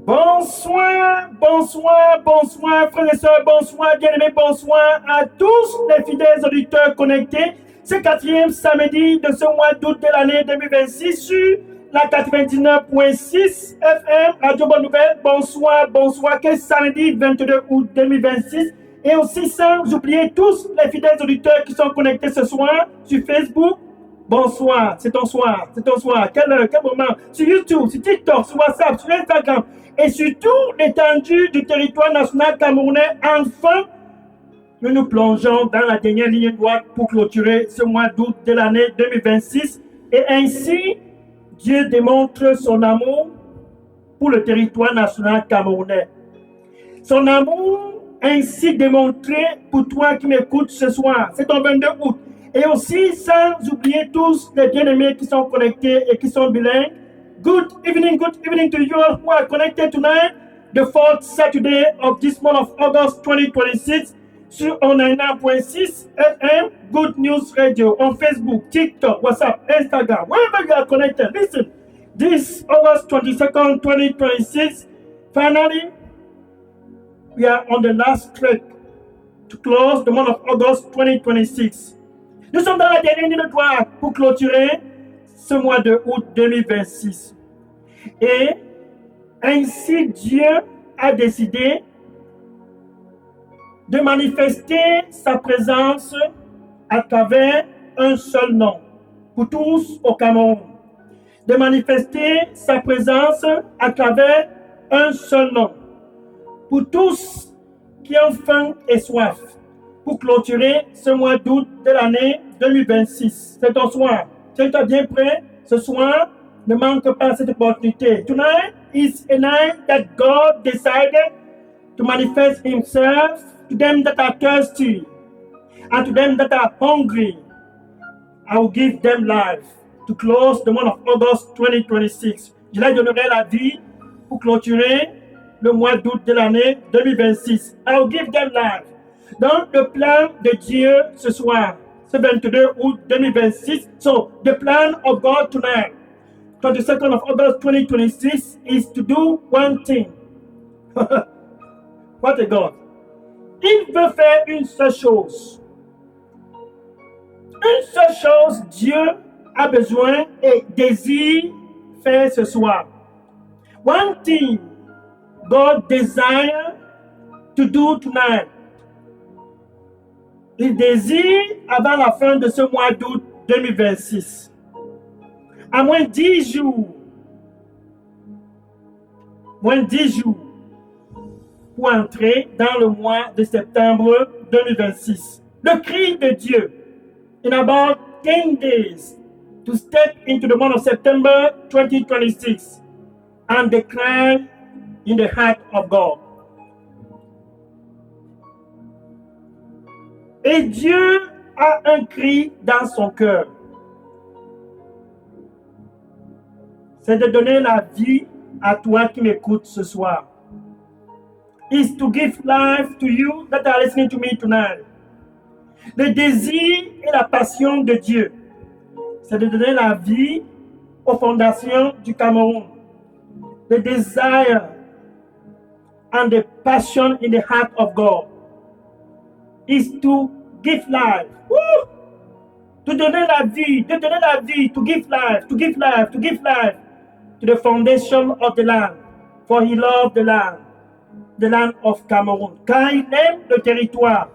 Bonsoir, frères et sœurs, bonsoir, bien-aimés, bonsoir à tous les fidèles auditeurs connectés. Ce quatrième samedi de ce mois d'août de l'année 2026 sur la 99.6 FM, Radio Bonne Nouvelle. Bonsoir, quel samedi 22 août 2026. Et aussi sans oublier tous les fidèles auditeurs qui sont connectés ce soir sur Facebook. Bonsoir, c'est ton soir. Quel moment? Sur YouTube, sur TikTok, sur WhatsApp, sur Instagram et sur toute l'étendue du territoire national camerounais. Enfin, nous plongeons dans la dernière ligne droite pour clôturer ce mois d'août de l'année 2026. Et ainsi, Dieu démontre son amour pour le territoire national camerounais. Son amour ainsi démontré pour toi qui m'écoutes ce soir. C'est ton 22 août. Et aussi, sans oublier tous les bien-aimés qui sont connectés et qui sont bilingues. Good evening to you all who are connected tonight, the fourth Saturday of this month of August 2026, sur 99.6 FM, Good News Radio, on Facebook, TikTok, WhatsApp, Instagram, wherever you are connected. Listen, this August 22nd, 2026, finally, we are on the last track to close the month of August 2026. Nous sommes dans la dernière ligne droite pour clôturer ce mois de août 2026. Et ainsi, Dieu a décidé de manifester sa présence à travers un seul nom pour tous au Cameroun. De manifester sa présence à travers un seul nom pour tous qui ont faim et soif, pour clôturer ce mois d'août de l'année 2026. C'est ton soir. Tu es bien prêt? Ce soir, ne manque pas cette opportunité. Tonight is a night that God decided to manifest Himself to them that are thirsty and to them that are hungry. I will give them life to close the month of August 2026. Je leur donnerai la vie pour clôturer le mois d'août de l'année 2026. I will give them life. Dans le plan de Dieu ce soir, ce 22 août 2026. So, the plan of God tonight, 22nd of August 2026, is to do one thing. What a God. Il veut faire une seule chose. Une seule chose, Dieu a besoin et désire faire ce soir. One thing God desires to do tonight. Il désire avant la fin de ce mois d'août 2026. À moins 10 jours pour entrer dans le mois de septembre 2026. Le cri de Dieu. In about 10 days to step into the month of September 2026 and the cry in the heart of God. Et Dieu a un cri dans son cœur. C'est de donner la vie à toi qui m'écoutes ce soir. Is to give life to you that are listening to me tonight. Le désir et la passion de Dieu, c'est de donner la vie aux fondations du Cameroun. The desire and the passion in the heart of God is to give life. Woo! To donner la vie, to give life to the foundation of the land. For he loved the land of Cameroon. Car il aime le territoire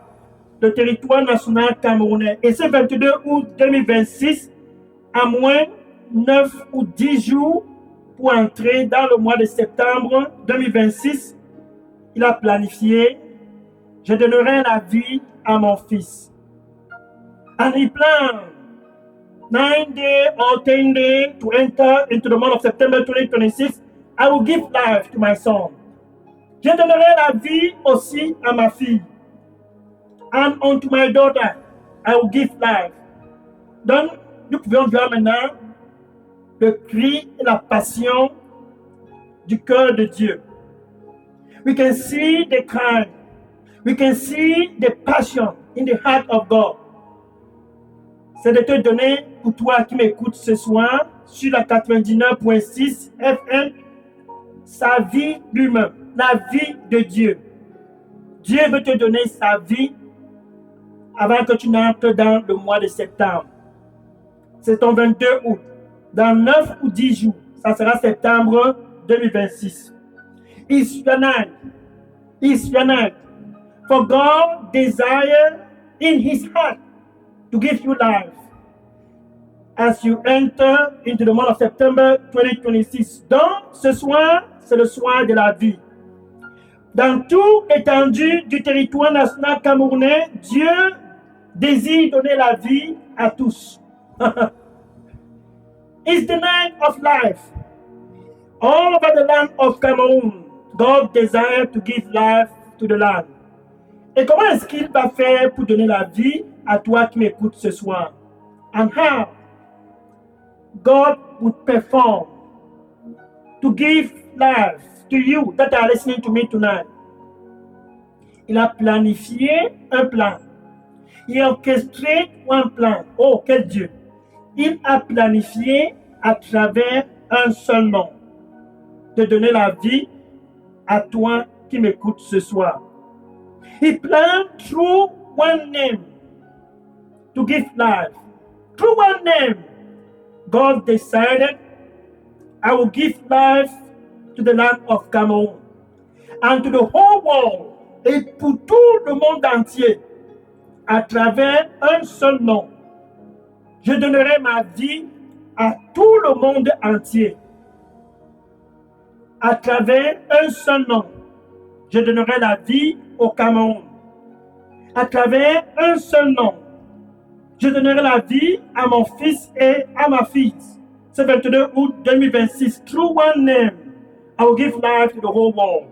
national camerounais. Et ce 22 août 2026, à moins 9 ou 10 jours pour entrer dans le mois de septembre 2026, il a planifié: je donnerai la vie à mon fils. And he planned 9 days or 10 days to enter into the month of September 2026. I will give life to my son. Je donnerai la vie aussi à ma fille. And unto my daughter, I will give life. Donc, nous pouvons voir maintenant le cri et la passion du cœur de Dieu. We can see the cry. We can see the passion in the heart of God. C'est de te donner, pour toi qui m'écoutes ce soir, sur la 99.6 FM, sa vie lui-même, la vie de Dieu. Dieu veut te donner sa vie avant que tu n'entres dans le mois de septembre. C'est ton 22 août. Dans 9 ou 10 jours, ça sera septembre 2026. It's your night. It's your night. For God desires in His heart to give you life as you enter into the month of September 2026. Donc, ce soir, c'est le soir de la vie. Dans toute l'étendue du territoire national camerounais, Dieu désire donner la vie à tous. It's the night of life. All over the land of Cameroon, God desires to give life to the land. Et comment est-ce qu'il va faire pour donner la vie à toi qui m'écoutes ce soir? And how God would perform to give life to you that are listening to me tonight. Il a planifié un plan. Il a orchestré un plan. Oh, quel Dieu! Il a planifié à travers un seul nom de donner la vie à toi qui m'écoutes ce soir. He planned through one name to give life. Through one name, God decided, I will give life to the land of Cameroon and to the whole world, et pour tout le monde entier, à travers un seul nom. Je donnerai ma vie à tout le monde entier. À travers un seul nom, je donnerai la vie au Cameroun. À travers un seul nom, je donnerai la vie à mon fils et à ma fille. C'est 22 août 2026. Through one name, I will give life to the whole world.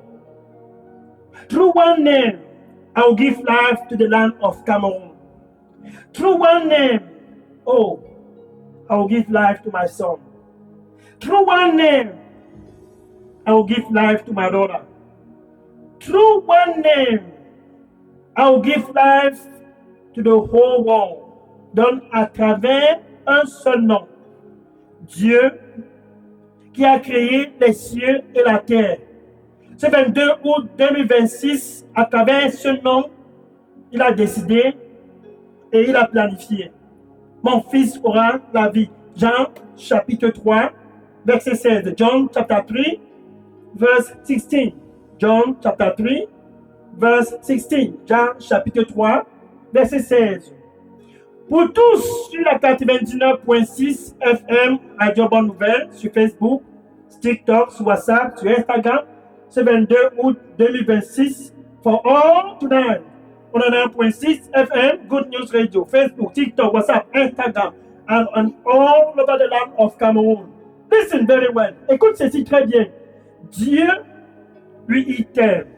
Through one name, I will give life to the land of Cameroon. Through one name, oh, I will give life to my son. Through one name, I will give life to my daughter. Through one name, I will give life to the whole world. Donc, à travers un seul nom, Dieu qui a créé les cieux et la terre. Ce 22 août 2026, à travers ce nom, il a décidé et il a planifié. Mon fils aura la vie. Jean chapitre 3, verset 16. John chapter 3, verse 16. John chapter 3, verse 16. Jean chapitre 3, verset 16. Pour tous sur la 99.6 FM Radio Bonne Nouvelle, sur Facebook, sur TikTok, sur WhatsApp, sur Instagram, ce 22 août 2026. For all tonight, on 101.6 FM, Good News Radio, Facebook, TikTok, WhatsApp, Instagram, and all over the land of Cameroon. Listen very well. Écoute ceci très bien. Dieu, lui, il t'aime.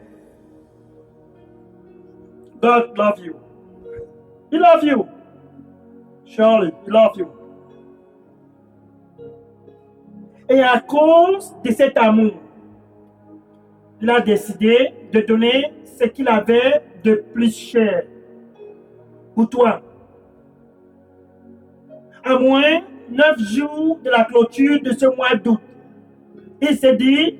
God love you. He love you. Surely, he love you. Et à cause de cet amour, il a décidé de donner ce qu'il avait de plus cher pour toi. À moins 9 jours de la clôture de ce mois d'août, il s'est dit,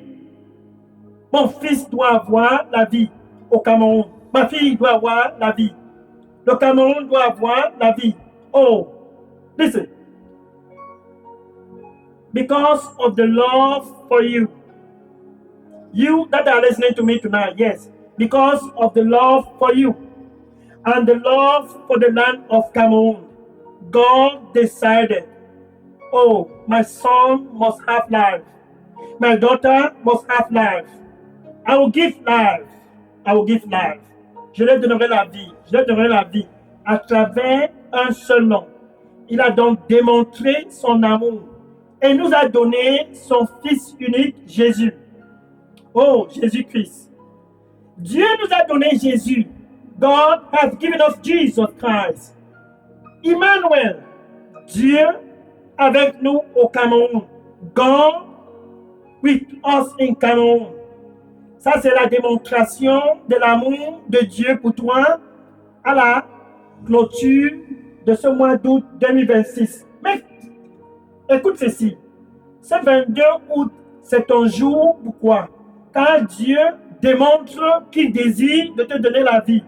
mon fils doit avoir la vie au Cameroun. Ma fille doit avoir la vie. Le Cameroun doit avoir la vie. Oh, listen. Because of the love for you. You that are listening to me tonight, yes. Because of the love for you and the love for the land of Cameroon, God decided, oh, my son must have life. My daughter must have life. I will give life. I will give life. Je leur donnerai la vie. Je leur donnerai la vie à travers un seul nom. Il a donc démontré son amour et nous a donné son Fils unique, Jésus. Oh, Jésus-Christ. Dieu nous a donné Jésus. God has given us Jesus Christ. Emmanuel, Dieu avec nous au Cameroun. God with us in Cameroun. Ça, c'est la démonstration de l'amour de Dieu pour toi à la clôture de ce mois d'août 2026. Mais écoute ceci. Ce 22 août, c'est ton jour. Pourquoi? car Dieu démontre qu'il désire de te donner la vie.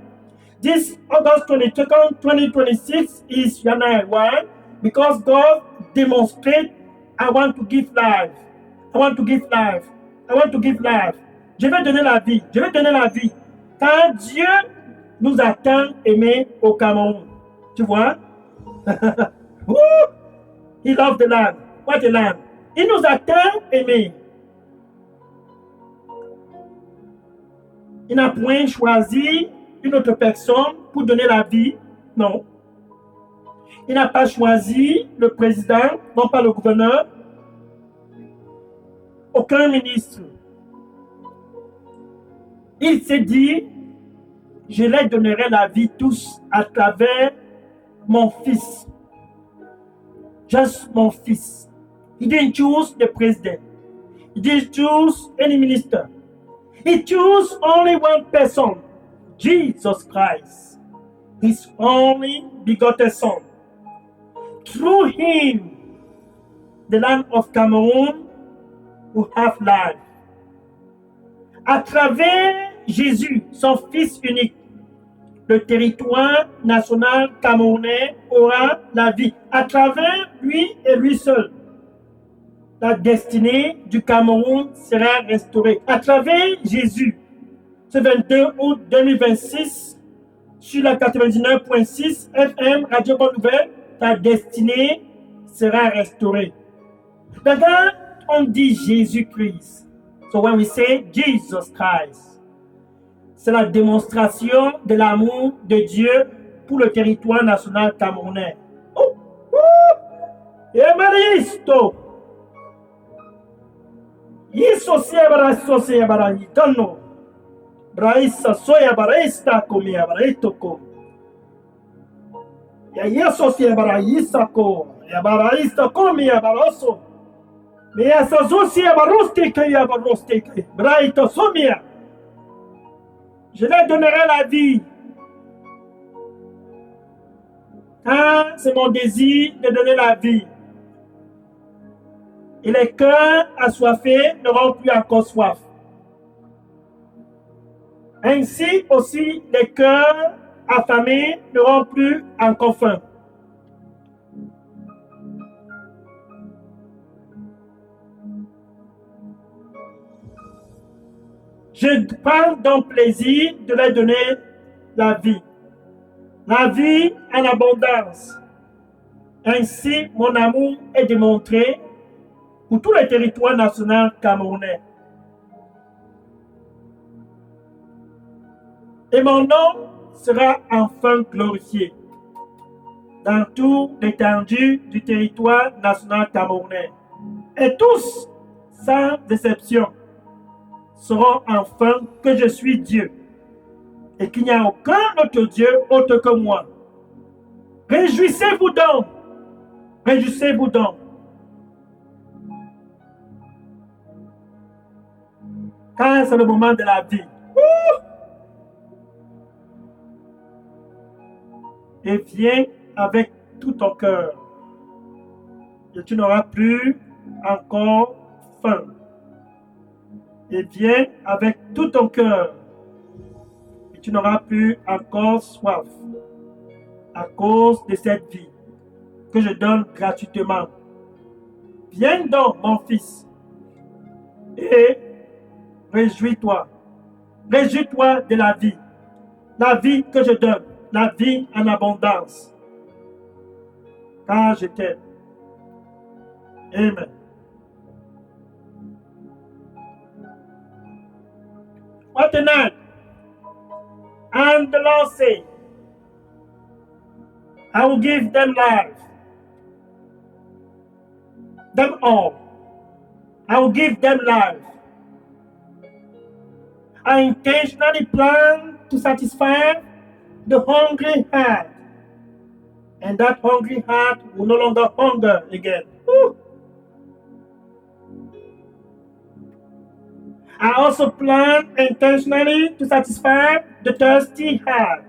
This August 22nd, 2026 is Yana. Why? Because God demonstrates, I want to give life. I want to give life. I want to give life. Je vais donner la vie. Je vais donner la vie. Car Dieu nous a tant aimés au Cameroun. Tu vois? He loved the land. What a land. Il nous a tant aimés. Il n'a point choisi une autre personne pour donner la vie. Non. Il n'a pas choisi le président, non pas le gouverneur, aucun ministre. Il s'est dit, je leur donnerai la vie tous à travers mon fils. Just mon fils. He didn't choose the president. He didn't choose any minister. He chose only one person, Jesus Christ, his only begotten son. Through him, the land of Cameroon will have life. À travers Jésus, son fils unique, le territoire national camerounais aura la vie. À travers lui et lui seul, la destinée du Cameroun sera restaurée. À travers Jésus, ce 22 août 2026, sur la 99.6 FM Radio Bonne Nouvelle, ta destinée sera restaurée. D'abord, on dit Jésus-Christ. So when we say Jesus Christ, c'est la démonstration de l'amour de Dieu pour le territoire national camerounais. Oh, oh, Emaristo. Isso se abraço se abraitano. Braissa soia baraista come abraito com. Ya isso se abraissa com. Ya baraista come abraço. Me essa zosi abaroste que abaroste que. Braito somia. Je leur donnerai la vie. Car c'est mon désir de donner la vie. Et les cœurs assoiffés n'auront plus encore soif. Ainsi aussi, les cœurs affamés n'auront plus encore faim. Je prends donc plaisir de leur donner la vie en abondance. Ainsi, mon amour est démontré pour tout le territoire national camerounais. Et mon nom sera enfin glorifié dans toute l'étendue du territoire national camerounais. Et tous, sans exception, sauront enfin que je suis Dieu et qu'il n'y a aucun autre Dieu autre que moi. Réjouissez-vous donc, réjouissez-vous donc. Car c'est le moment de la vie. Et viens avec tout ton cœur. Et tu n'auras plus encore faim. Et viens avec tout ton cœur. Et tu n'auras plus encore soif. À cause de cette vie que je donne gratuitement. Viens donc, mon fils. Et réjouis-toi. Réjouis-toi de la vie. La vie que je donne. La vie en abondance. Car je t'aime. Amen. What a night. And the Lord said, I will give them life. Them all. I will give them life. I intentionally plan to satisfy the hungry heart. And that hungry heart will no longer hunger again. Woo. I also plan intentionally to satisfy the thirsty heart.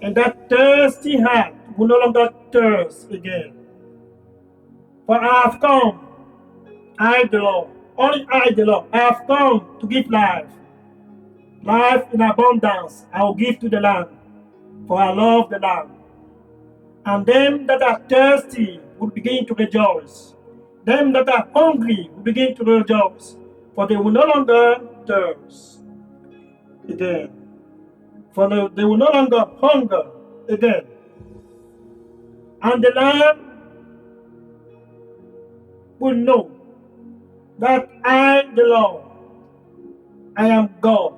And that thirsty heart will no longer thirst again. For I have come, I the Lord, Only I, the Lord, I have come to give life. Life in abundance I will give to the land, for I love the land. And them that are thirsty will begin to rejoice. Them that are hungry will begin to rejoice, for they will no longer thirst again. They will no longer hunger again. And the land will know that I, the Lord, I am God,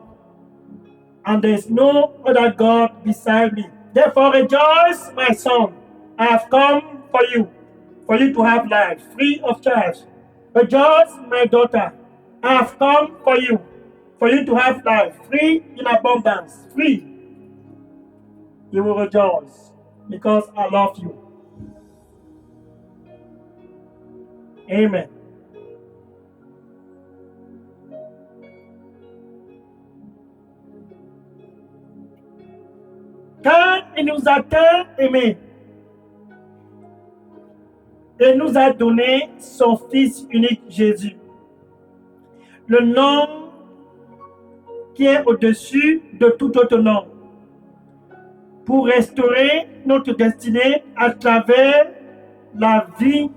and there is no other God beside me. Therefore rejoice, my son. I have come for you to have life, free of charge. Rejoice, my daughter. I have come for you to have life, free in abundance, free. You will rejoice because I love you. Amen. Car il nous a tant aimés et nous a donné son Fils unique Jésus, le nom qui est au-dessus de tout autre nom, pour restaurer notre destinée à travers la vie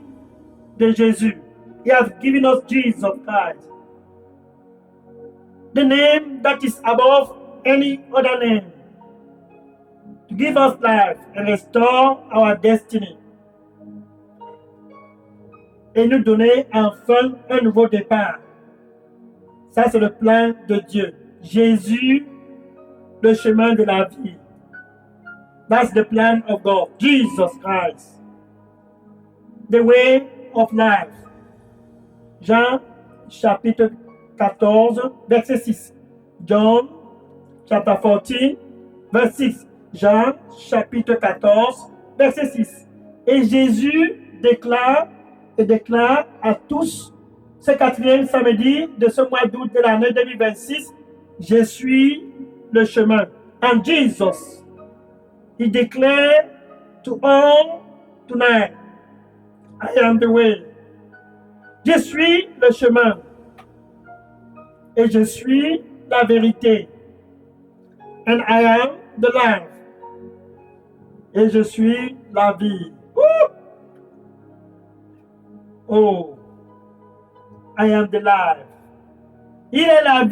de Jésus. He has given us Jesus Christ, the name that is above any other name, to give us life and restore our destiny, et nous donner enfin un nouveau départ. Ça, c'est le plan de Dieu. Jésus, le chemin de la vie. That's the plan of God. Jesus Christ, the way of life. Jean, chapitre 14, verset 6. John, chapter 14, verset 6. Jean, chapitre 14, verset 6. Et Jésus déclare à tous ce quatrième samedi de ce mois d'août de l'année 2026, je suis le chemin. And Jesus, he declared to all tonight, I am the way. Je suis le chemin et je suis la vérité. And I am the life. Et je suis la vie. Oh, I am the life. Il est la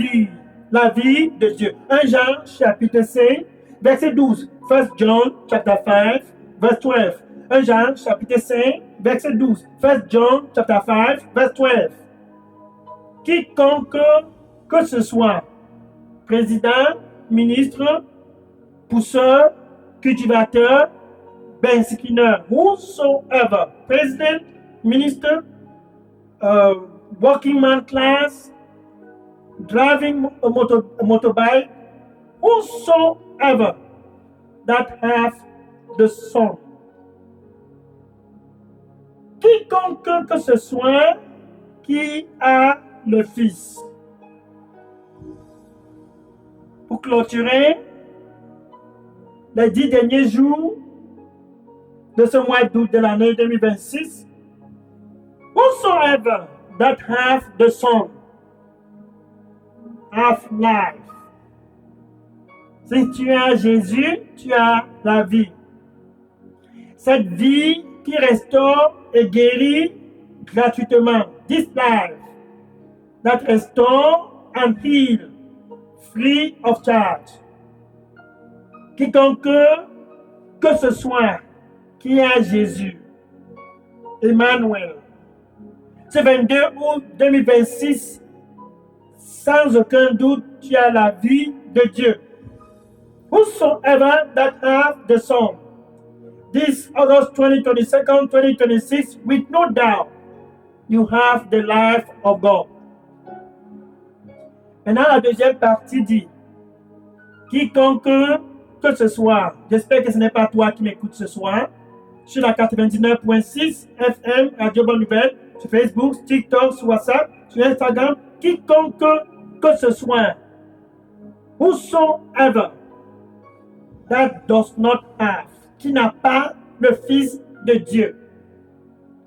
vie de Dieu. 1 Jean chapitre 5, verset 12. 1 John chapter 5, verse 12. 1 Jean chapitre 5, verset 12. 1 John chapter 5, verse 12. Quiconque que ce soit, président, ministre, pousseur, cultivateur, benzikineur, whosoever, president, minister, working man class, driving a motorbike, whosoever that have the Son. Quiconque que ce soit qui a le Fils. Pour clôturer les 10 derniers jours de ce mois d'août de l'année 2026, whosoever that have the Son have life. Si tu as Jésus, tu as la vie. Cette vie qui restaure et guérit gratuitement. This life that restore and heal free of charge. Quiconque que ce soit qui a Jésus, Emmanuel, ce 22 août 2026, sans aucun doute, tu as la vie de Dieu. Whosoever that have the Son, this August 22nd, 2026, with no doubt, you have the life of God. Maintenant, la deuxième partie dit, quiconque que ce soit, j'espère que ce n'est pas toi qui m'écoutes ce soir, sur la 99.6 FM, Radio Bonne Nouvelle, sur Facebook, TikTok, sur WhatsApp, sur Instagram, quiconque que ce soit, whosoever that does not have, qui n'a pas le Fils de Dieu.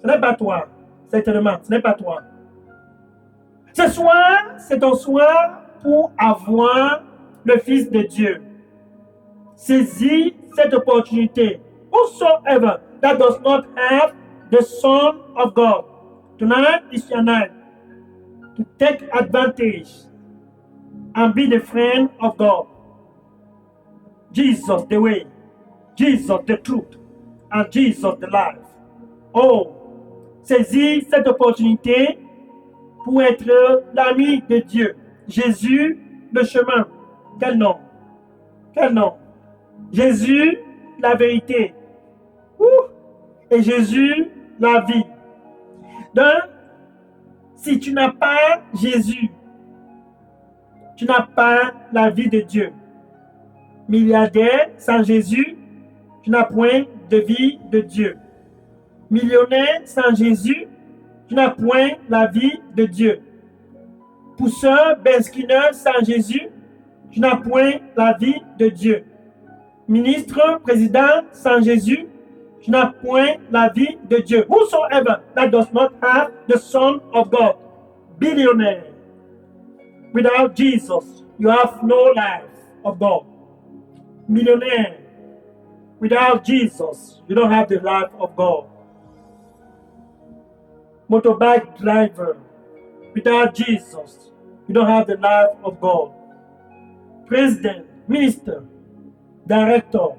Ce n'est pas toi, certainement, ce n'est pas toi. Ce soir, c'est ton soir pour avoir le Fils de Dieu. Saisis cette opportunité. Whosoever that does not have the Son of God, tonight is your night to take advantage and be the friend of God. Jesus the way, Jesus the truth, and Jesus the life. Oh, saisis cette opportunité pour être l'ami de Dieu. Jésus, le chemin. Quel nom? Quel nom? Jésus, la vérité. Et Jésus, la vie. Donc, si tu n'as pas Jésus, tu n'as pas la vie de Dieu. Milliardaire sans Jésus, tu n'as point de vie de Dieu. Millionnaire sans Jésus, tu n'as point la vie de Dieu. Pousseur, besquineur sans Jésus, tu n'as point la vie de Dieu. Ministre, président sans Jésus, tu n'as point la vie de Dieu. Whosoever that does not have the Son of God, billionaire. Without Jesus, you have no life of God. Millionaire. Without Jesus, you don't have the life of God. Motorbike driver. Without Jesus, you don't have the life of God. President, minister, director.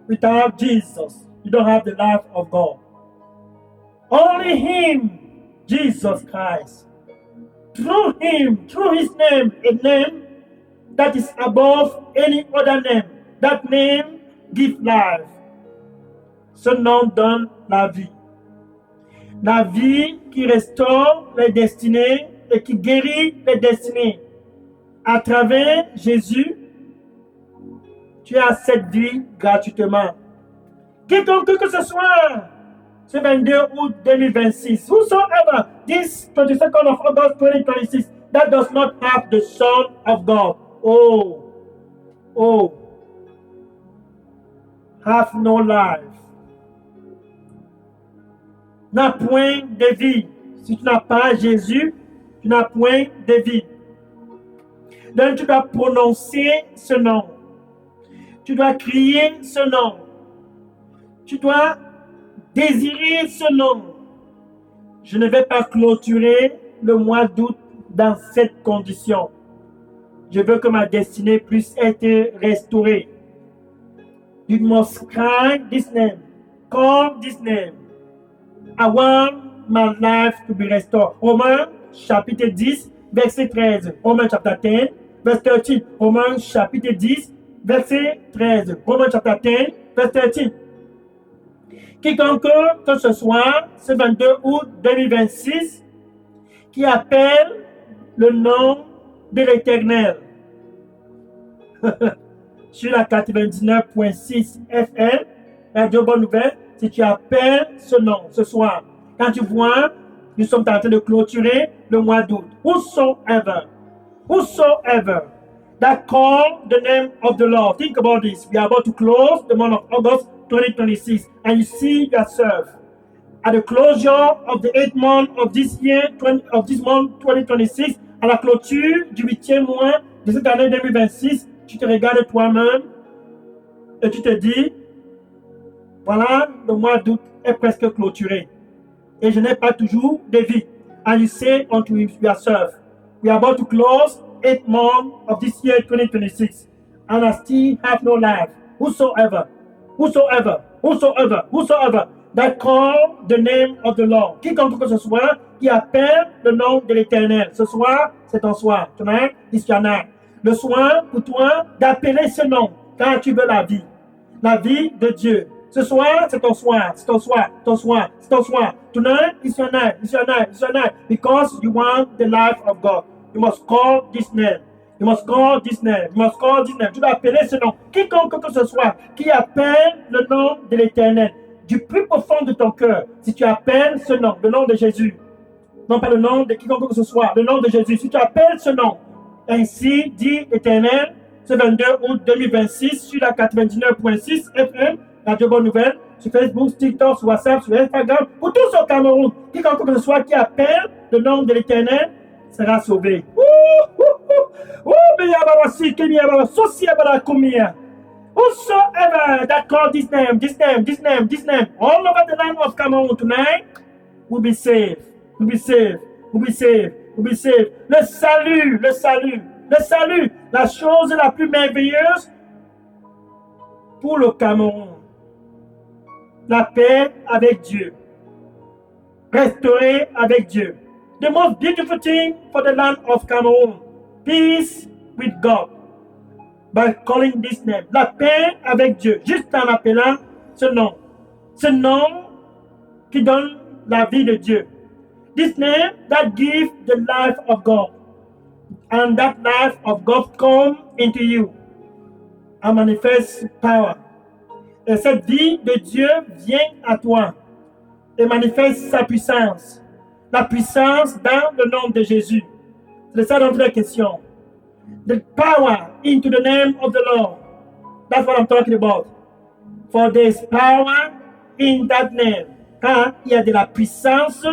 Without Jesus, you don't have the life of God. Only Him, Jesus Christ. Through Him, through His name, a name that is above any other name. That name gives life. Ce nom donne la vie. La vie qui restaure les destinées et qui guérit les destinées. À travers Jésus, tu as cette vie gratuitement. Quiconque que ce soit, ce 22 août 2026, whosoever, this 22nd of August 2026, that does not have the Son of God, have no life, n'a point de vie. Si tu n'as pas Jésus, tu n'as point de vie. Donc tu dois prononcer ce nom. Tu dois crier ce nom. Tu dois désirer ce nom. Je ne vais pas clôturer le mois d'août dans cette condition. Je veux que ma destinée puisse être restaurée. You must cry this name. Call this name. I want my life to be restored. Romains chapitre 10, verset 13. Romains chapter 10, verset 13. Romains chapitre 10, verset 13. Romains chapter 10, verset 13. Quiconque que ce soit, ce 22 août 2026, qui appelle le nom de l'Éternel sur la 99.6 FM, Radio Bonne Nouvelle, si tu appelles ce nom ce soir, quand tu vois, nous sommes en train de clôturer le mois d'août. Whosoever that call the name of the Lord. Think about this. We are about to close the month of August 2026, and you see yourself at the closure of the 8th month of this year, of this month 2026, à la clôture du 8e mois de cette année 2026, tu te regardes toi-même et tu te dis, voilà, le mois d'août est presque clôturé et je n'ai pas toujours de vie. And you say unto yourself, we are about to close 8th month of this year 2026, and I still have no life. Whosoever that call the name of the Lord. Quiconque que ce soit qui appelle le nom de l'Éternel. Ce soir, c'est ton soir. Tonight is your night. Le soir pour toi d'appeler ce nom quand tu veux la vie. La vie de Dieu. Ce soir, c'est ton soir. C'est ton soir. Ton soir. C'est ton soir. Tonight is your night. It's your night. It's your night. Because you want the life of God. You must call this name. You must call this name. You must call this name. Tu dois appeler ce nom. Quiconque que ce soit qui appelle le nom de l'Éternel, du plus profond de ton cœur, si tu appelles ce nom, le nom de Jésus, non pas le nom de quiconque que ce soit, le nom de Jésus, si tu appelles ce nom, ainsi dit l'Éternel, ce 22 août 2026, sur la 99.6 FM, Radio Bonne Nouvelle, sur Facebook, TikTok, sur WhatsApp, sur Instagram, pour tous au Cameroun, quiconque que ce soit qui appelle le nom de l'Éternel, sera sauvé. Whosoever that call this name, all over the land of Cameroon tonight will be saved, will be saved, will be saved, will be saved. Le salut, le salut, le salut, la chose la plus merveilleuse pour le Cameroun. La paix avec Dieu. Restaurer avec Dieu. The most beautiful thing for the land of Cameroon. Peace with God. By calling this name. La paix avec Dieu. Juste en appelant ce nom. Ce nom qui donne la vie de Dieu. This name that gives the life of God. And that life of God come into you. And manifest power. Et cette vie de Dieu vient à toi. Et manifeste sa puissance. La puissance dans le nom de Jésus. C'est ça notre question. The power into the name of the Lord. That's what I'm talking about. For there is power in that name. Car il y a de la puissance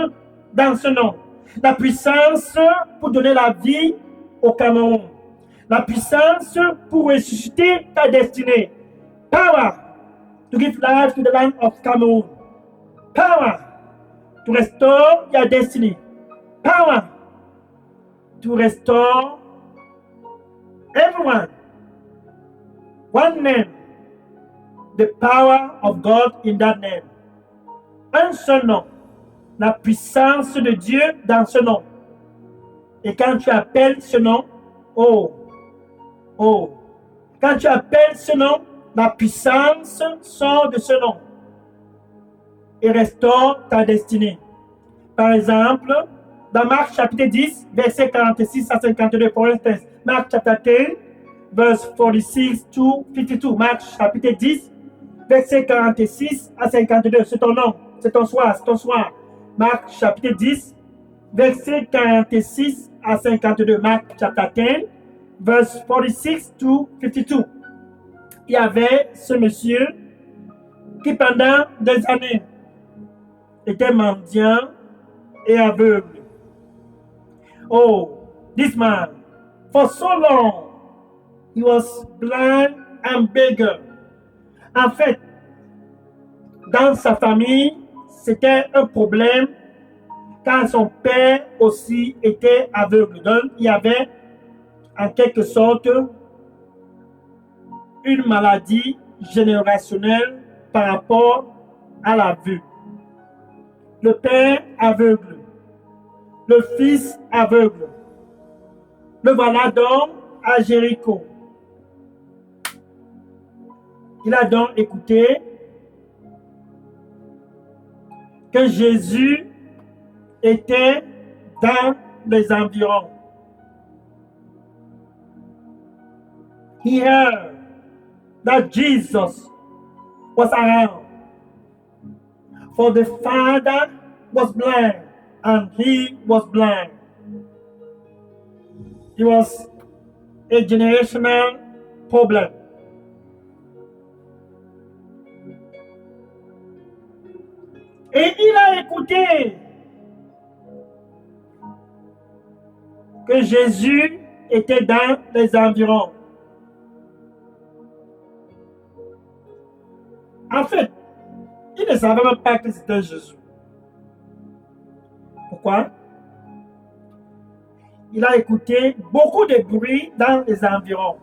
dans ce nom. La puissance pour donner la vie au Cameroun. La puissance pour ressusciter ta destinée. Power to give life to the land of Cameroon. Power to restore your destiny. Power to restore everyone. One name. The power of God in that name. Un seul nom. La puissance de Dieu dans ce nom. Et quand tu appelles ce nom, quand tu appelles ce nom, la puissance sort de ce nom et restaure ta destinée. Par exemple, dans Marc chapitre 10, versets 46 à 52, pour instance, Marc chapitre 10, verse 46 to 52, Marc chapitre 10, versets 46 à 52, c'est ton nom, c'est ton soir, c'est ton soir. Marc chapitre 10, versets 46 à 52, Marc chapitre 10, verse 46 to 52. Il y avait ce monsieur qui pendant des années était mendiant et aveugle. Oh, this man, for so long, he was blind and beggar. En fait, dans sa famille, c'était un problème car son père aussi était aveugle. Donc, il y avait en quelque sorte une maladie générationnelle par rapport à la vue. Le père aveugle, le fils aveugle. Le voilà donc à Jéricho. Il a donc écouté que Jésus était dans les environs. He heard that Jesus was around. For the father was blind and he was blind. It was a generational problem. Et il a écouté que Jésus était dans les environs. En fait, il ne savait même pas que c'était Jésus. Pourquoi? Il a écouté beaucoup de bruit dans les environs.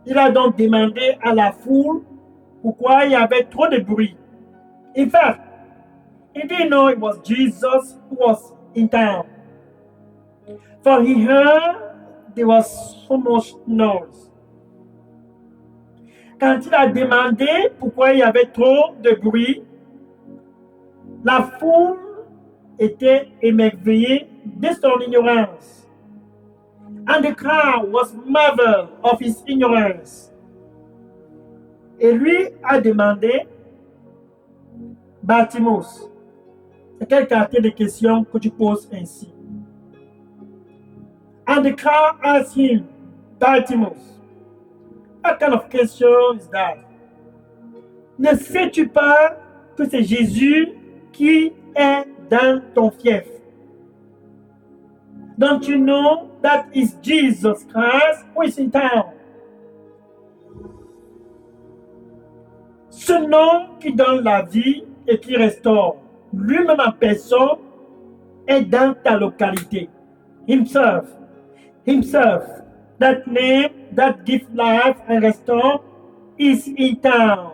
Il a donc demandé à la foule pourquoi il y avait trop de bruit. In fact, he didn't know it was Jesus who was in town. For he heard there was so much noise. Quand il a demandé pourquoi il y avait trop de bruit, la foule était émerveillée de son ignorance. And the crowd was marveled of his ignorance. Et lui a demandé, Bartimaeus, c'est quel quartier de questions que tu poses ainsi? And the crowd asked him, Bartimaeus, what kind of question is that? Ne sais-tu pas que c'est Jésus qui est dans ton fief? Don't you know that is Jesus Christ who is in town? Ce nom qui donne la vie et qui restaure, lui-même en personne, est dans ta localité. Himself, that name that gives life and restore is in town.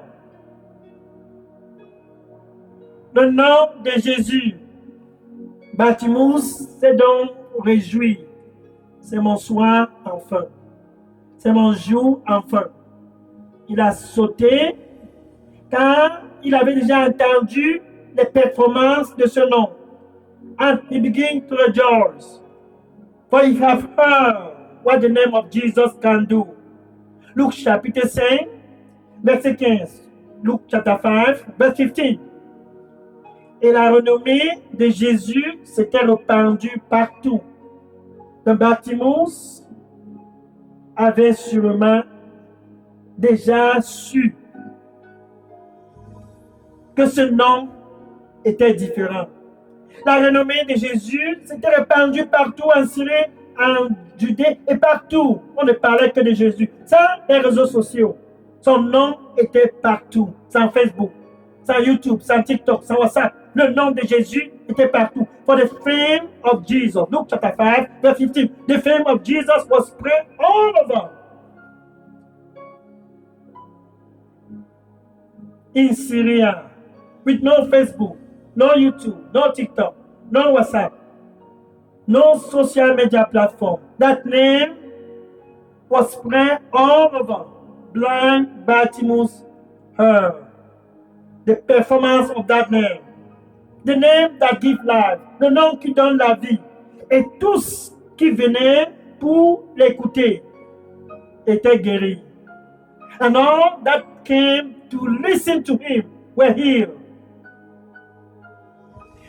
Le nom de Jésus. Bartimus s'est donc réjoui. C'est mon soir enfin. C'est mon jour enfin. Il a sauté car il avait déjà entendu les performances de ce nom. And he began to rejoice. For he have heard what the name of Jesus can do. Luc chapitre 5, verset 15. Luc chapter 5, verset 15. Et la renommée de Jésus s'était répandue partout. Le Bartimus avait sûrement déjà su que ce nom était différent. La renommée de Jésus s'était répandue partout en Syrie, en Judée et partout. On ne parlait que de Jésus. Sans les réseaux sociaux. Son nom était partout. Sans Facebook, sans YouTube, sans TikTok, sans WhatsApp. Le nom de Jésus était partout. For the fame of Jesus. Luke chapter 5, verse 15. The fame of Jesus was spread all over. In Syria, with no Facebook, no YouTube, no TikTok, no WhatsApp, no social media platform. That name was spread all over. Blind Bartimaeus heard the performance of that name. The name that gives life, le nom qui donne la vie. Et tous qui venaient pour l'écouter étaient guéris. And all that came to listen to him were healed.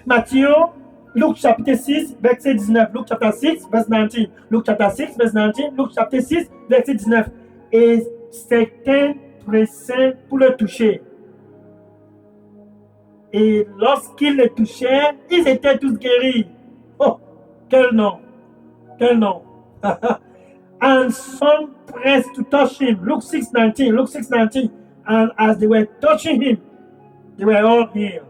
Matthieu, Luc chapitre 6, verset 19. Luc chapitre 6, verset 19. Luc chapitre 6, verset 19. Luc chapitre 6, verset 19. Et certains pressaient pour le toucher. Et lorsqu'ils le touchaient, ils étaient tous guéris. Oh, quel nom! Quel nom! And some pressed to touch him. Luke 6:19. Luke 6:19. And as they were touching him, they were all healed.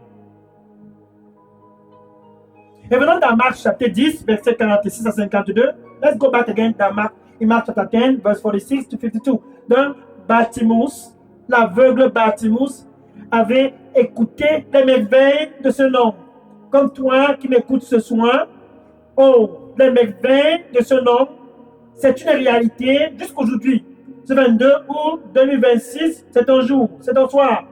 Et venons dans Marc chapitre 10, verset 46 à 52. Let's go back again dans Marc, in Mark chapter 10, verse 46 to 52. Donc, Bartimaeus, l'aveugle Bartimaeus, avait écouté les merveilles de ce nom. Comme toi qui m'écoutes ce soir, oh, les merveilles de ce nom, c'est une réalité jusqu'aujourd'hui. Ce 22 août 2026, c'est ton jour, c'est ton soir.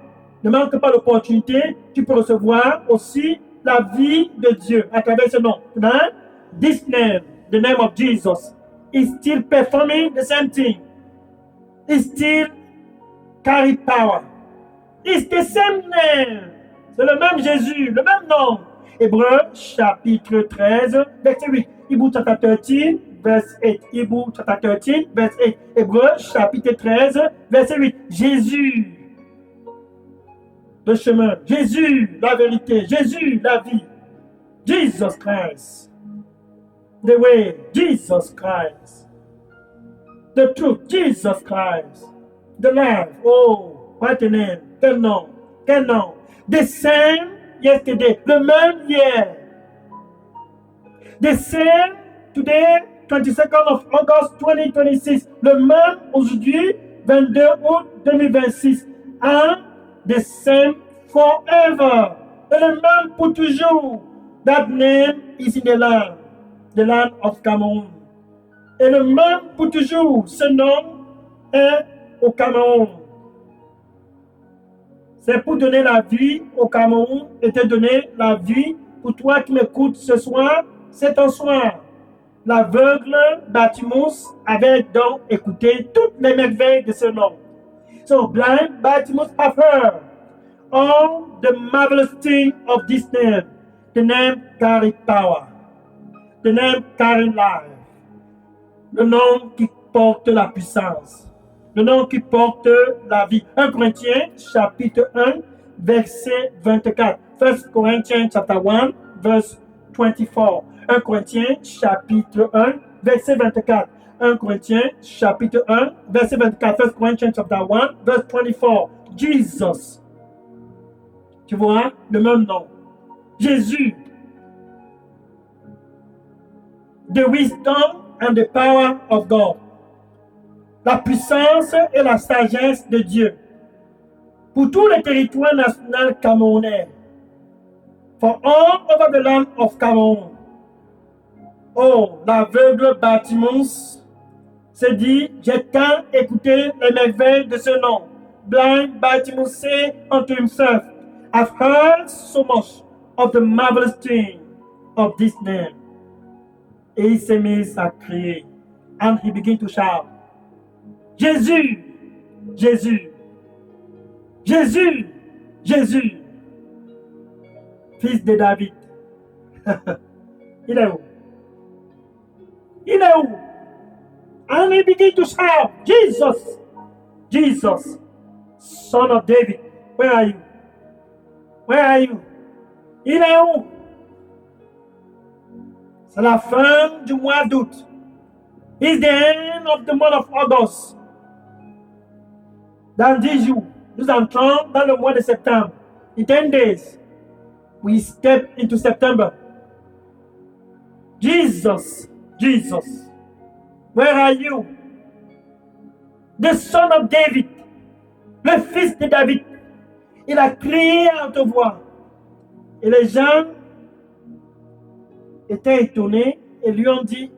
Ne manque pas l'opportunité, tu peux recevoir aussi la vie de Dieu à travers ce nom. Right? This name, the name of Jesus, is still performing the same thing. It still carry power. It's the same name. C'est le même Jésus, le même nom. Hébreux chapitre 13, verset 8. Hebrew chapter 13, verse 8. Hebrew chapter 13, verse 8. Hébreux chapitre 13, verset 8. Jésus, le chemin. Jésus, la vérité. Jésus, la vie. Jesus Christ. The way. Jesus Christ. The truth. Jesus Christ. The life. Oh, what a name. Quel nom. Quel nom. The same yesterday. Le même hier. The same today, 22nd of August 2026. Le même aujourd'hui, 22 août 2026. And the same forever. Et le même pour toujours. That name is in the land of Cameroon. Et le même pour toujours. Ce nom est au Cameroun. C'est pour donner la vie au Cameroun et te donner la vie pour toi qui m'écoutes ce soir. C'est ton soir. L'aveugle Bartimaeus avait donc écouté toutes les merveilles de ce nom. So blind Bartimaeus have heard all the marvelous things of this name. The name carry power. The name carry life. Le nom qui porte la puissance. Le nom qui porte la vie. 1 Corinthiens chapitre 1 verset 24. 1 Corinthians chapter 1 verse 24. 1 Corinthiens chapitre 1, verset 24. 1 Corinthiens chapitre 1, verset 24. 1 Corinthians chapter 1, verse 24. Jesus. Tu vois, le même nom. Jésus. The wisdom and the power of God. La puissance et la sagesse de Dieu. Pour tous les territoires nationaux camerounais. For all over the land of Cameroon. Oh, l'aveugle Bartimus se dit, j'ai tant écouté les merveilles de ce nom. Blind Bartimus said unto himself, I've heard so much of the marvelous thing of this name. Et il s'est mis à crier. And he began to shout, Jésus, Jésus, Jésus, Jésus, fils de David. Il est où? Il est où? And he began to shout, Jesus, Jesus, son of David, where are you? Where are you? Il est où? C'est la fin du mois d'août. It's the end of the month of August. Dans 10 jours, nous entrons dans le mois de septembre. In 10 days, we step into September. Jesus, Jesus, where are you? The son of David, le fils de David. Il a crié à haute voix. Et les gens étaient étonnés et lui ont dit,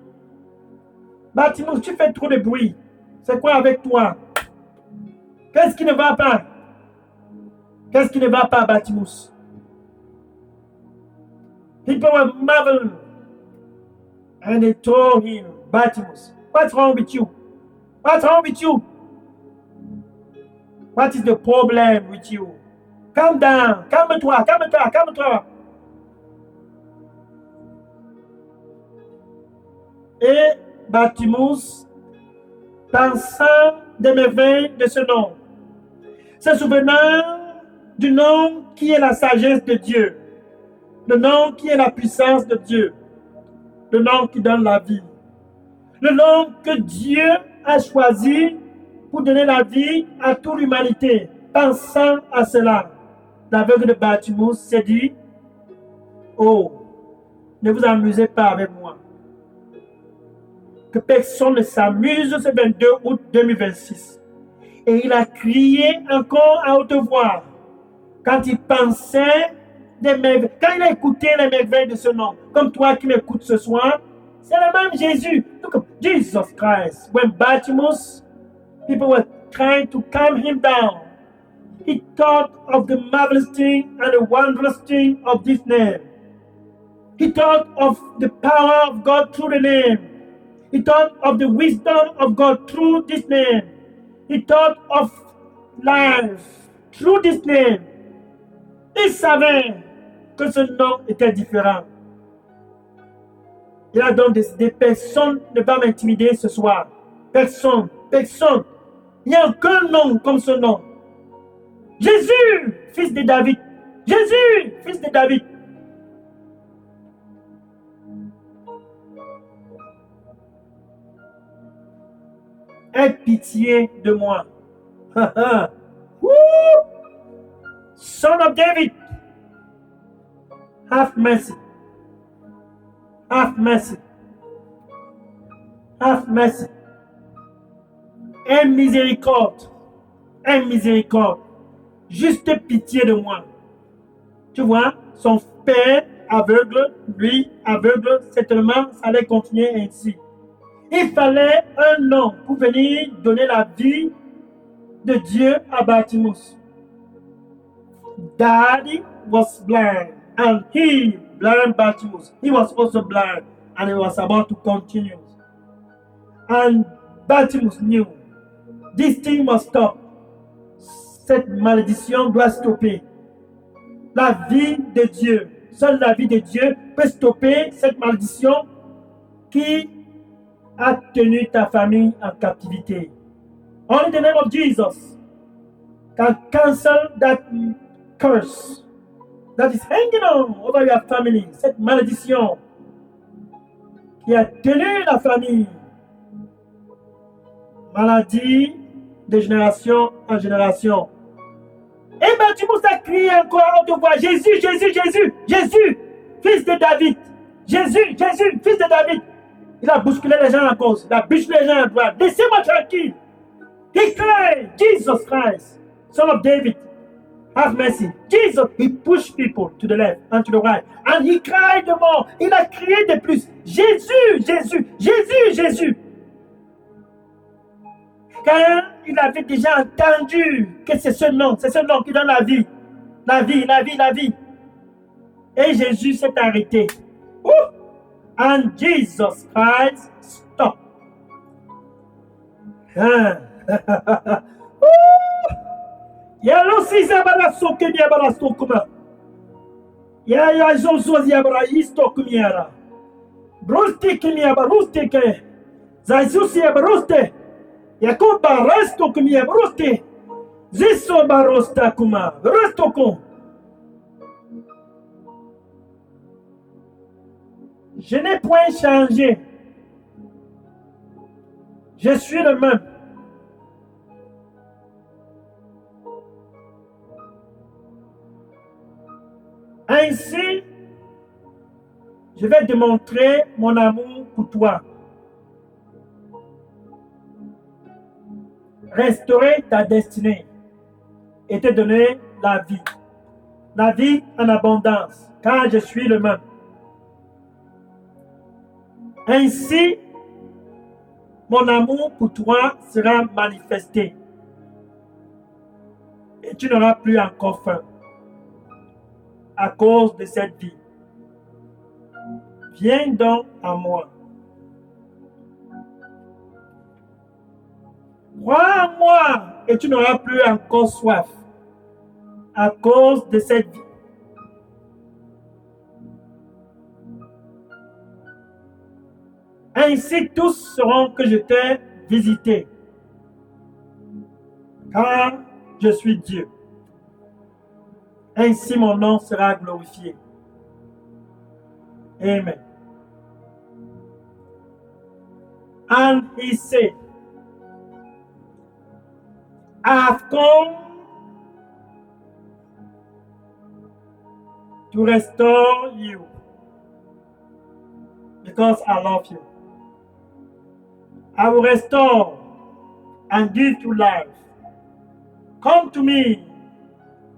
Bartimus, tu fais trop de bruit. C'est quoi avec toi? Qu'est-ce qui ne va pas? Qu'est-ce qui ne va pas, Bartimus? People were marveling. And they told him, Bartimus, what's wrong with you? What's wrong with you? What is the problem with you? Calm down. Calme-toi, calme-toi, calme-toi. Et Bartimus, pensant des merveilles de ce nom, se souvenant du nom qui est la sagesse de Dieu, le nom qui est la puissance de Dieu, le nom qui donne la vie, le nom que Dieu a choisi pour donner la vie à toute l'humanité. Pensant à cela, l'aveugle de Bartimus s'est dit, oh, ne vous amusez pas avec moi. Que personne ne s'amuse ce 22 août 2026. Et il a crié encore à haute voix quand il pensait des merveilles, quand il a écouté les merveilles de ce nom, comme toi qui m'écoutes ce soir, c'est le même Jésus. Look, Jesus Christ. When Bartimaeus, people were trying to calm him down, he thought of the marvelous thing and the wondrous thing of this name. He thought of the power of God through the name. He thought of the wisdom of God through this name. He thought of life through this name. Il savait que ce nom était différent. Il a donc décidé, personne ne va m'intimider ce soir. Personne, personne. Il n'y a aucun nom comme ce nom. Jésus, fils de David. Jésus, fils de David. Aie pitié de moi. Son of David, have mercy. Have mercy. Have mercy. Aie miséricorde. Aie miséricorde. Juste pitié de moi. Tu vois, son père aveugle, lui aveugle, certainement, ça allait continuer ainsi. Il fallait un nom pour venir donner la vie de Dieu à Bartimaeus. Daddy was blind, and he, blind Bartimaeus, he was also blind, and he was about to continue. And Bartimaeus knew this thing must stop. Cette malédiction doit stopper. La vie de Dieu, seule la vie de Dieu peut stopper cette malédiction qui a tenu ta famille en captivité. Only the name of Jesus can cancel that curse that is hanging on over your family, cette malédiction qui a tenu la famille, maladie de génération en génération. Et Bartimée a crié encore à haute voix, Jésus, Jésus, Jésus, Jésus, fils de David, Jésus, Jésus, fils de David. Il a bousculé les gens à cause, il a bousculé les gens à droite. Laissez-moi tranquille. He cried, Jesus Christ, son of David, have mercy. Jesus, he pushed people to the left and to the right. And he cried more. Il a crié de plus. Jésus, Jésus, Jésus, Jésus. Car il avait déjà entendu que c'est ce nom qui donne la vie. La vie, la vie, la vie. Et Jésus s'est arrêté. Ouh! And Jesus Christ stopped. Yalo si zabara soke ni abara stokuma. Ya zozo yabara isto kumiara. Broste kimi abaruste ke. Zaisusi abaruste. Yakoba resto kimi abaruste. Ziso barosta kuma. Resto kon. Je n'ai point changé. Je suis le même. Ainsi, je vais démontrer mon amour pour toi. Restaurer ta destinée et te donner la vie en abondance, car je suis le même. Ainsi, mon amour pour toi sera manifesté et tu n'auras plus encore faim à cause de cette vie. Viens donc à moi. Crois en moi et tu n'auras plus encore soif à cause de cette vie. Ainsi tous sauront que je t'ai visité, car je suis Dieu. Ainsi mon nom sera glorifié. Amen. And he said, I have come to restore you because I love you. I will restore and give you life. Come to me,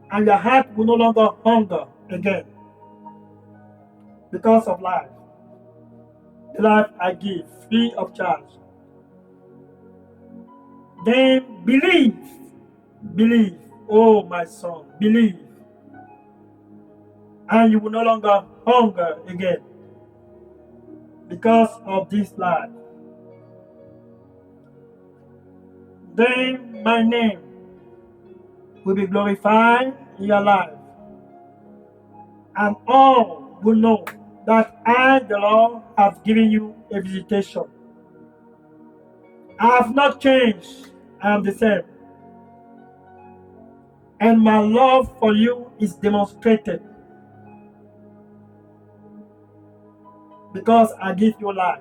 and your heart will no longer hunger again because of life. The life I give, free of charge. Then believe, oh my son, believe, and you will no longer hunger again because of this life. Then my name will be glorified in your life, and all will know that I, the Lord, have given you a visitation. I have not changed, I am the same. And my love for you is demonstrated because I give you life.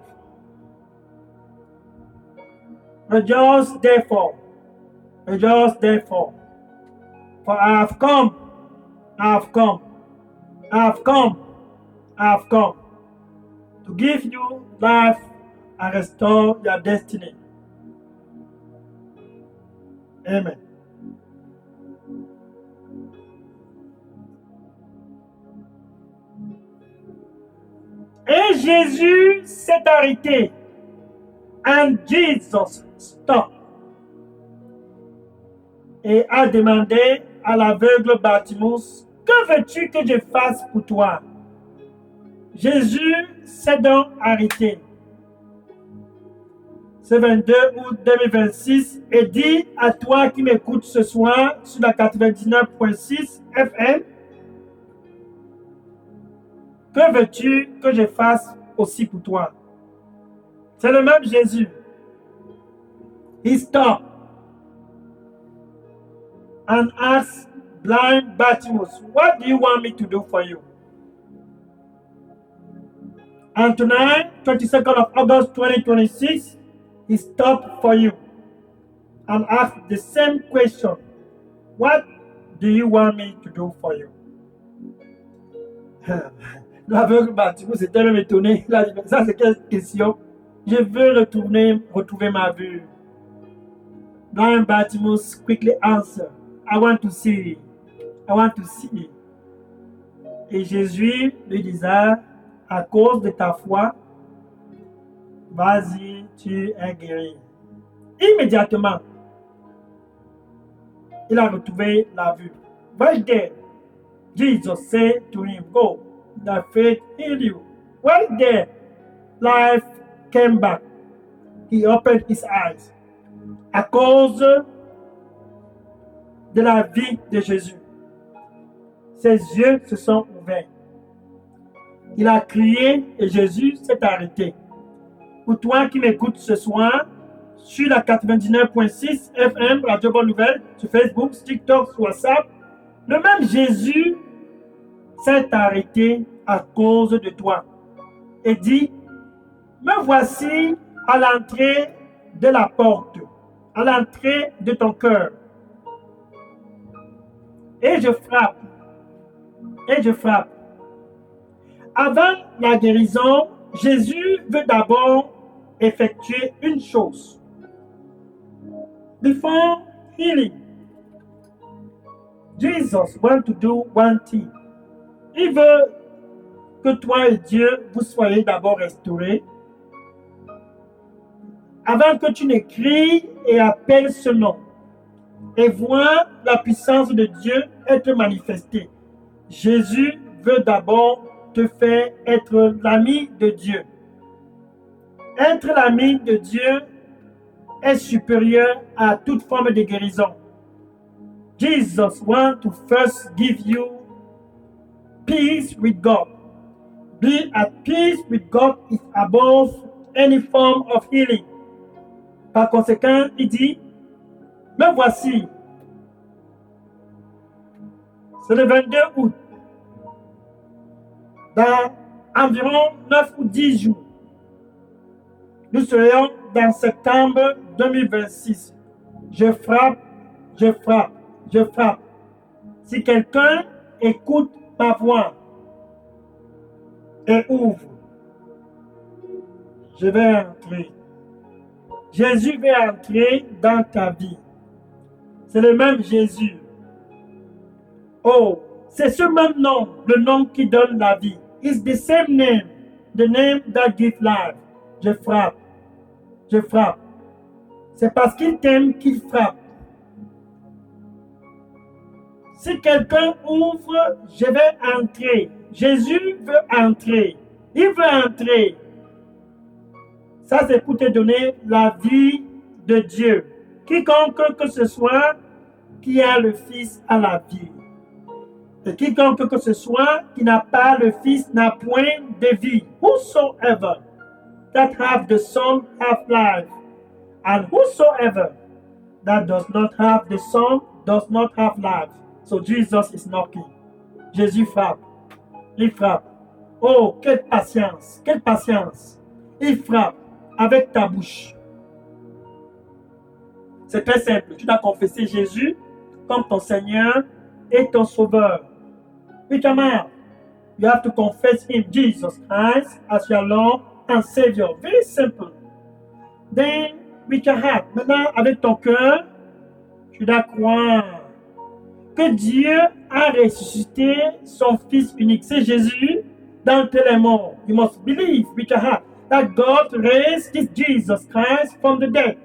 Rejoice therefore, for I have come to give you life and restore your destiny. Amen. Et Jésus s'est arrêté. And Jesus stopped. Et a demandé à l'aveugle Bartimée, que veux-tu que je fasse pour toi? Jésus s'est donc arrêté. Ce 22 août 2026 et dit à toi qui m'écoutes ce soir sur la 99.6 FM, que veux-tu que je fasse aussi pour toi? C'est le même Jésus. He stopped and asked Blind Bartimaeus, what do you want me to do for you? And tonight, 22nd of August 2026, he stopped for you and asked the same question. What do you want me to do for you? L'aveugle Bartimaeus s'était même étonné. Il a dit, ça c'est quelle question? Je veux retrouver ma vue. Blind Bartimaeus quickly answered, I want to see. I want to see. Et Jésus lui disait, à cause de ta foi, vas-y, tu es guéri. Immédiatement, il a retrouvé la vue. Right there, Jesus said to him, go, thy faith healed you. Right there, life came back. He opened his eyes. À cause de la vie de Jésus, ses yeux se sont ouverts. Il a crié et Jésus s'est arrêté. Pour toi qui m'écoutes ce soir, sur la 99.6 FM, Radio Bonne Nouvelle, sur Facebook, TikTok, sur WhatsApp, le même Jésus s'est arrêté à cause de toi et dit, me voici à l'entrée de la porte, à l'entrée de ton cœur. Et je frappe. Et je frappe. Avant la guérison, Jésus veut d'abord effectuer une chose. Before healing, Jesus wants to do one thing. Il veut que toi et Dieu, vous soyez d'abord restaurés. Avant que tu ne cries et appelles ce nom et vois la puissance de Dieu être manifestée. Jésus veut d'abord te faire être l'ami de Dieu. Être l'ami de Dieu est supérieur à toute forme de guérison. Jesus wants to first give you peace with God. Be at peace with God is above any form of healing. Par conséquent, il dit, me voici. C'est le 22 août. Dans environ 9 ou 10 jours, nous serions dans septembre 2026. Je frappe, je frappe, je frappe. Si quelqu'un écoute ma voix et ouvre, je vais entrer. Jésus va entrer dans ta vie. C'est le même Jésus. Oh, c'est ce même nom, le nom qui donne la vie. It's the same name, the name that gives life. Je frappe. Je frappe. C'est parce qu'il t'aime qu'il frappe. Si quelqu'un ouvre, je vais entrer. Jésus veut entrer. Il veut entrer. Ça, c'est pour te donner la vie de Dieu. Quiconque que ce soit qui a le Fils a la vie. Et quiconque que ce soit qui n'a pas le Fils n'a point de vie. Whosoever that have the Son have life. And whosoever that does not have the Son does not have life. So Jesus is knocking. Jésus frappe. Il frappe. Oh, quelle patience. Quelle patience. Il frappe avec ta bouche. C'est très simple. Tu dois confesser Jésus comme ton Seigneur et ton Sauveur. With your mouth, you have to confess Him, Jesus Christ, as your Lord and Savior. Very simple. Then, with your heart, maintenant, avec ton cœur, tu dois croire que Dieu a ressuscité son Fils unique. C'est Jésus dans les morts. You must believe with your heart that God raised this Jesus Christ from the dead.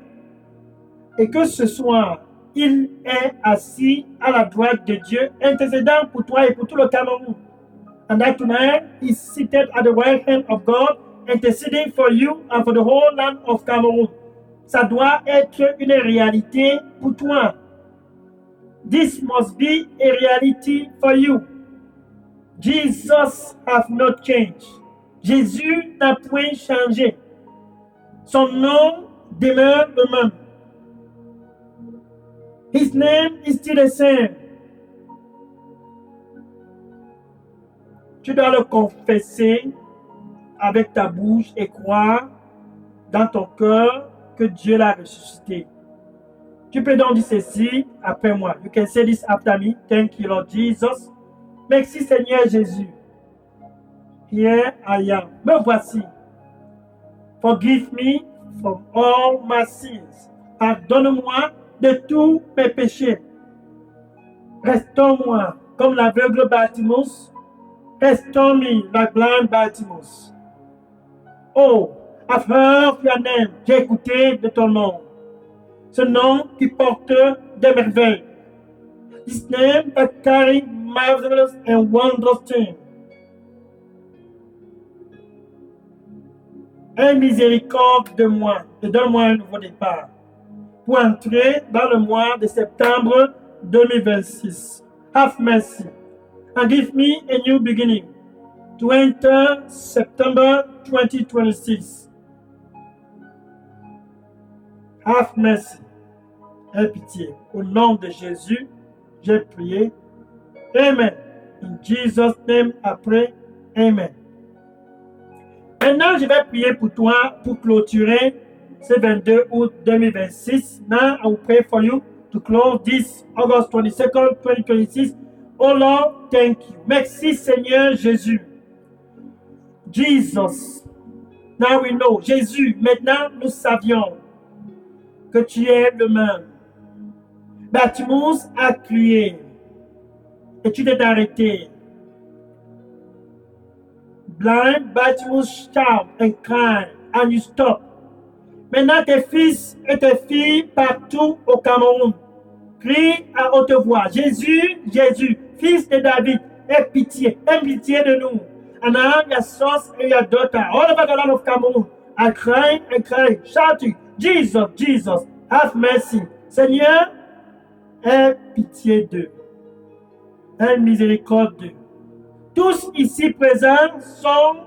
Et que ce soir, il est assis à la droite de Dieu, intercédant pour toi et pour tout le Cameroun. And that tonight, he's seated at the right hand of God, interceding for you and for the whole land of Cameroon. Ça doit être une réalité pour toi. This must be a reality for you. Jesus has not changed. Jésus n'a point changé. Son nom demeure le même. His name is still the same. Tu dois le confesser avec ta bouche et croire dans ton cœur que Dieu l'a ressuscité. Tu peux donc dire ceci après moi. You can say this after me. Thank you, Lord Jesus. Merci, Seigneur Jésus. Here I am. Me voici. Forgive me from all my sins. Pardonne-moi de tous mes péchés. Restaure-moi comme l'aveugle Bartimus. Restore me like blind Bartimus. Oh, I've heard your name. J'ai écouté de ton nom. Ce nom qui porte des merveilles. This name that carry marvelous and wondrous things. Aie miséricorde de moi et donne-moi un nouveau départ pour entrer dans le mois de septembre 2026. Have mercy and give me a new beginning to enter September 2026. Have mercy. Aie pitié. Au nom de Jésus, j'ai prié. Amen. In Jesus' name, I pray. Amen. Maintenant, je vais prier pour toi pour clôturer ce 22 août 2026. Now, I will pray for you to close this August 22nd, 2026. Oh Lord, thank you. Merci Seigneur Jésus. Jesus. Now we know. Jésus, maintenant nous savions que tu es le même. Bartimus a crié et tu t'es arrêté. Blind Bartimus shout and cry and you stop. Maintenant tes fils et tes filles partout au Cameroun crient à haute voix. Jésus, Jésus, fils de David, aie pitié de nous. And now your sons and your daughter all over the land of Cameroon are crying and crying, shouting, Jesus, Jesus, have mercy. Seigneur, aie pitié d'eux. Aie miséricorde d'eux. Tous ici présents sont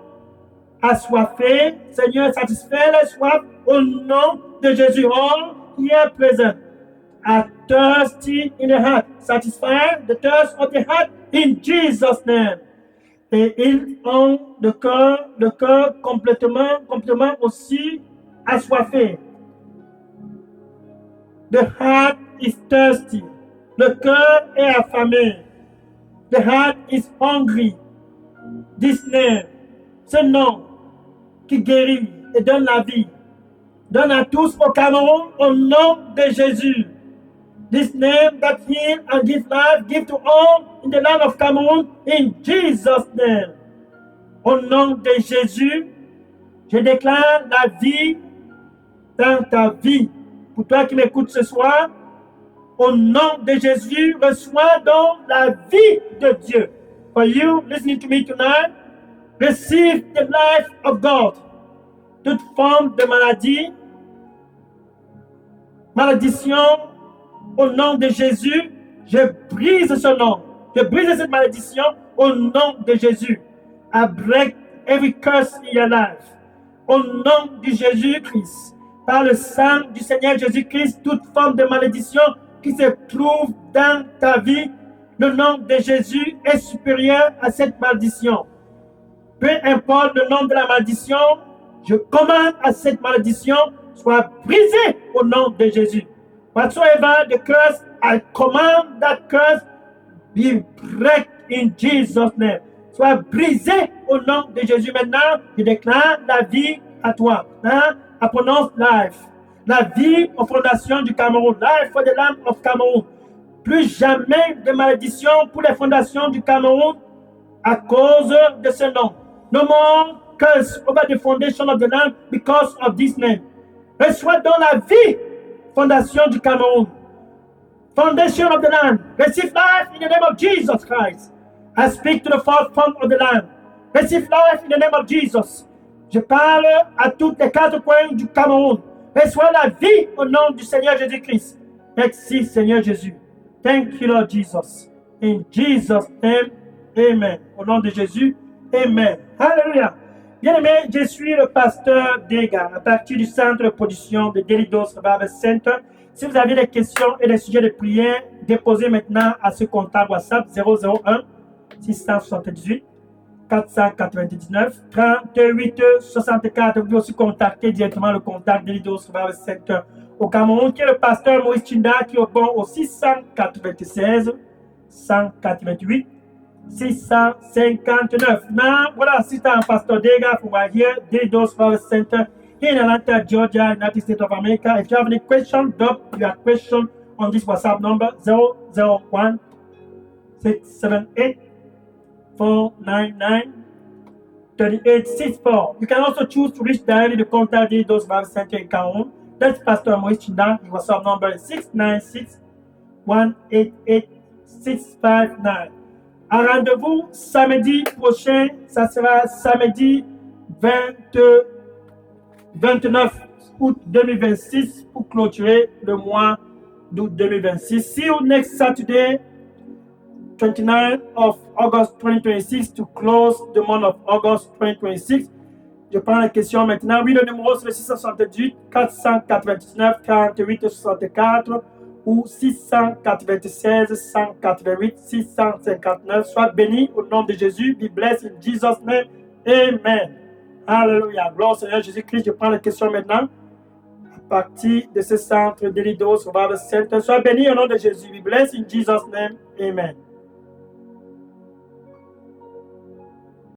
assoiffés. Seigneur, satisfais les soifs au nom de Jésus. All here present are thirsty in the heart. Satisfy the thirst of the heart in Jesus' name. Et ils ont le cœur complètement aussi assoiffé. The heart is thirsty. Le cœur est affamé. The heart is hungry. This name, ce nom qui guérit et donne la vie, donne à tous au Cameroun au nom de Jésus. This name that heal and give life, give to all in the land of Cameroon in Jesus' name. Au nom de Jésus, je déclare la vie dans ta vie. Pour toi qui m'écoutes ce soir, au nom de Jésus, reçois donc la vie de Dieu. For you listening to me tonight, receive the life of God. Toute forme de malédiction, au nom de Jésus, je brise ce nom. Je brise cette malédiction au nom de Jésus. I break every curse in your life. Au nom de Jésus-Christ, par le sang du Seigneur Jésus-Christ, toute forme de malédiction qui se trouve dans ta vie, le nom de Jésus est supérieur à cette malédiction. Peu importe le nom de la malédiction, je commande à cette malédiction soit brisée au nom de Jésus. Whatsoever the curse, I command that curse be break in Jesus' name. Soit brisé au nom de Jésus. Maintenant, je déclare la vie à toi. Hein? I pronounce life. La vie aux fondations du Cameroun. Life for the land of Cameroon. Plus jamais de malédiction pour les fondations du Cameroun à cause de ce nom. No more curse over the foundation of the land because of this name. Reçois dans la vie, fondation du Cameroun. Foundation of the land. Receive life in the name of Jesus Christ. I speak to the fourth form of the land. Receive life in the name of Jesus. Je parle à toutes les quatre coins du Cameroun. Reçois la vie au nom du Seigneur Jésus-Christ. Merci Seigneur Jésus. Thank you Lord Jesus. In Jesus' name, amen. Au nom de Jésus, amen. Alléluia. Bien-aimé, je suis le pasteur Dega à partir du centre de production de Daily Dose Revival Center. Si vous avez des questions et des sujets de prière, déposez maintenant à ce contact WhatsApp 001 678 499 38 64. Vous pouvez aussi contacter directement le contact de Leaders Revival Center au Cameroun, qui est le pasteur Moïse Tchinda, qui répond au 696 188 659. Now, what I see Pastor Dega from right here, Leaders Revival Center in Atlanta, Georgia, United States of America. If you have any question, drop your question on this WhatsApp number 001 678 499 3864. You can also choose to reach directly the contact Leaders Revival Center in Cameroun. That's Pastor Moïse Tchinda. His WhatsApp number is 696 188 659. Un rendez-vous samedi prochain, ça sera samedi 29 août 2026 pour clôturer le mois d'août 2026. See you next Saturday, 29th of August 2026 to close the month of August 2026. Je prends la question maintenant. Oui, le numéro c'est le 678 499 48 64 ou 696 188 659. Sois béni au nom de Jésus. Be blessed in Jesus' name. Amen. Alléluia. Gloire au Seigneur Jésus-Christ. Je prends la question maintenant. À partir de ce centre de Leaders Revival Center. Sois béni au nom de Jésus. Be blessed in Jesus' name. Amen.